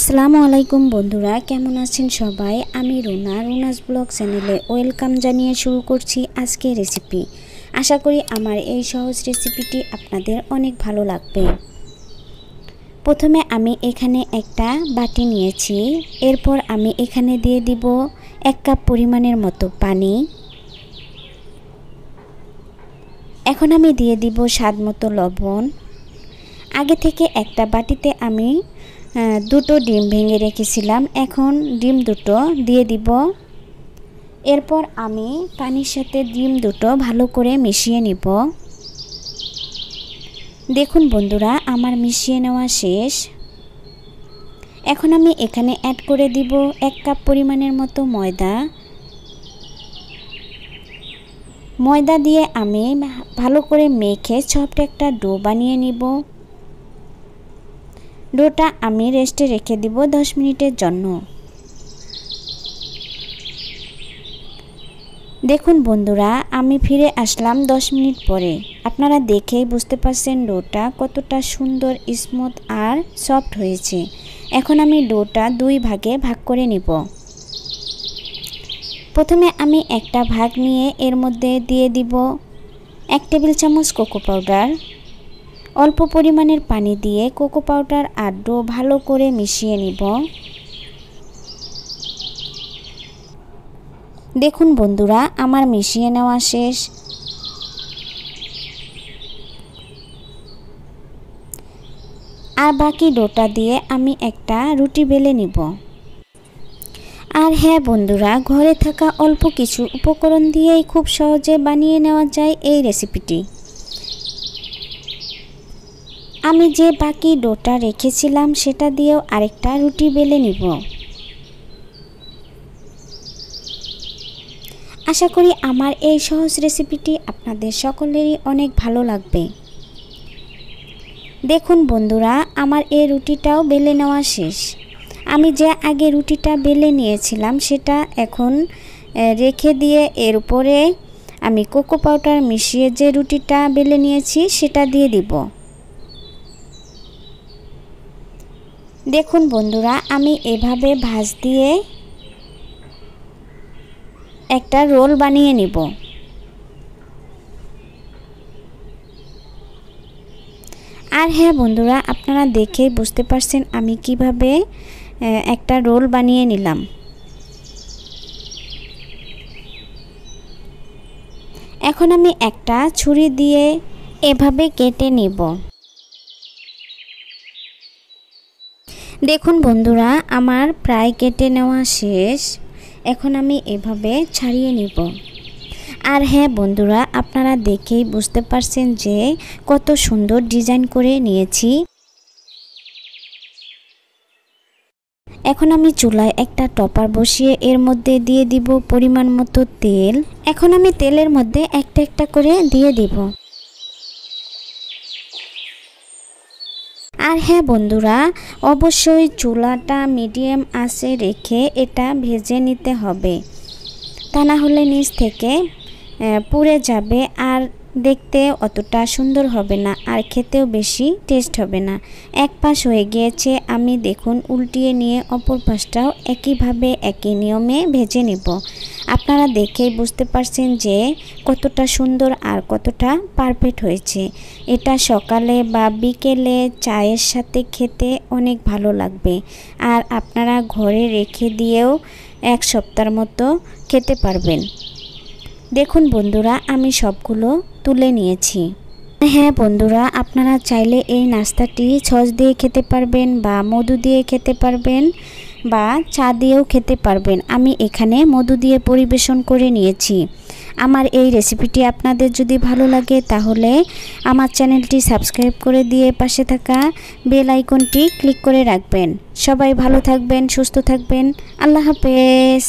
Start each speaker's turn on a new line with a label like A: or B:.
A: আসসালামু আলাইকুম বন্ধুরা, কেমন আছেন সবাই? আমি রুনাস ব্লগ চ্যানেলে ওয়েলকাম জানিয়ে শুরু করছি আজকের রেসিপি। আশা করি আমার এই সহজ রেসিপিটি আপনাদের অনেক ভালো লাগবে। প্রথমে আমি এখানে একটা বাটি নিয়েছি, এরপর আমি এখানে দিয়ে দিব 1 কাপ পরিমাণের মতো পানি। এখন আমি দিয়ে দিব স্বাদ মতো লবণ। আগে থেকে একটা বাটিতে আমি দুটো ডিম ভেঙে রেখেছিলাম, এখন ডিম দুটো দিয়ে দিব। এরপর আমি পানির সাথে ডিম দুটো ভালো করে মিশিয়ে নিব। দেখুন বন্ধুরা, আমার মিশিয়ে নেওয়া শেষ। এখন আমি এখানে অ্যাড করে দিব 1 কাপ পরিমাণের মতো ময়দা দিয়ে আমি ভালো করে মেখে সফট একটা ডো বানিয়ে নিব। ডোটা আমি রেস্টে রেখে দিব 10 মিনিটের জন্য। দেখুন বন্ধুরা, আমি ফিরে আসলাম 10 মিনিট পরে। আপনারা দেখেই বুঝতে পারছেন ডোটা কতটা সুন্দর, স্মুথ আর সফট হয়েছে। এখন আমি ডোটা 2 ভাগে ভাগ করে নিব। প্রথমে আমি একটা ভাগ নিয়ে এর মধ্যে দিয়ে দিব 1 টেবিল চামচ কোকো পাউডার। অল্প পরিমাণের পানি দিয়ে কোকো পাউডার আর ডো ভালো করে মিশিয়ে নিব। দেখুন বন্ধুরা, আমার মিশিয়ে নেওয়া শেষ। আর বাকি ডোটা দিয়ে আমি একটা রুটি বেলে নিব। আর হ্যাঁ বন্ধুরা, ঘরে থাকা অল্প কিছু উপকরণ দিয়েই খুব সহজে বানিয়ে নেওয়া যায় এই রেসিপিটি। আমি যে বাকি ডোটা রেখেছিলাম সেটা দিয়েও আরেকটা রুটি বেলে নিব। আশা করি আমার এই সহজ রেসিপিটি আপনাদের সকলেরই অনেক ভালো লাগবে। দেখুন বন্ধুরা, আমার এই রুটিটাও বেলে নেওয়া শেষ। আমি যে আগে রুটিটা বেলে নিয়েছিলাম সেটা এখন রেখে দিয়ে এর উপরে আমি কোকো পাউডার মিশিয়ে যে রুটিটা বেলে নিয়েছি সেটা দিয়ে দিব। দেখুন বন্ধুরা, আমি এভাবে ভাঁজ দিয়ে একটা রোল বানিয়ে নিব। আর হ্যাঁ বন্ধুরা, আপনারা দেখেই বুঝতে পারছেন আমি কিভাবে একটা রোল বানিয়ে নিলাম। এখন আমি একটা ছুরি দিয়ে এভাবে কেটে নিব। দেখুন বন্ধুরা, আমার প্রায় কেটে নেওয়া শেষ। এখন আমি এভাবে ছাড়িয়ে নিব। আর হ্যাঁ বন্ধুরা, আপনারা দেখেই বুঝতে পারছেন যে কত সুন্দর ডিজাইন করে নিয়েছি। এখন আমি চুলায় একটা টপার বসিয়ে এর মধ্যে দিয়ে দিব পরিমাণ মতো তেল। এখন আমি তেলের মধ্যে একটা একটা করে দিয়ে দিব। আর হ্যাঁ বন্ধুরা, অবশ্যই চুলাটা মিডিয়াম আঁচে রেখে এটা ভেজে নিতে হবে, তা না হলে নিচ থেকে পুড়ে যাবে আর দেখতে অতটা সুন্দর হবে না আর খেতেও বেশি টেস্ট হবে না। এক পাশ হয়ে গিয়েছে, আমি দেখুন উল্টিয়ে নিয়ে অপর পাশটাও একইভাবে একই নিয়মে ভেজে নেব। আপনারা দেখেই বুঝতে পারছেন যে কতটা সুন্দর আর কতটা পারফেক্ট হয়েছে। এটা সকালে বা বিকেলে চায়ের সাথে খেতে অনেক ভালো লাগবে। আর আপনারা ঘরে রেখে দিয়েও 1 সপ্তাহের মতো খেতে পারবেন। দেখুন বন্ধুরা, আমি সবগুলো তুলে নিয়েছি। হ্যাঁ বন্ধুরা, আপনারা চাইলে এই নাস্তাটি সস দিয়ে খেতে পারবেন বা মধু দিয়ে খেতে পারবেন বা চা দিয়েও খেতে পারবেন। আমি এখানে মধু দিয়ে পরিবেশন করে নিয়েছি। আমার এই রেসিপিটি আপনাদের যদি ভালো লাগে তাহলে আমার চ্যানেলটি সাবস্ক্রাইব করে দিয়ে পাশে থাকা বেল আইকনটি ক্লিক করে রাখবেন। সবাই ভালো থাকবেন, সুস্থ থাকবেন। আল্লাহ হাফেজ।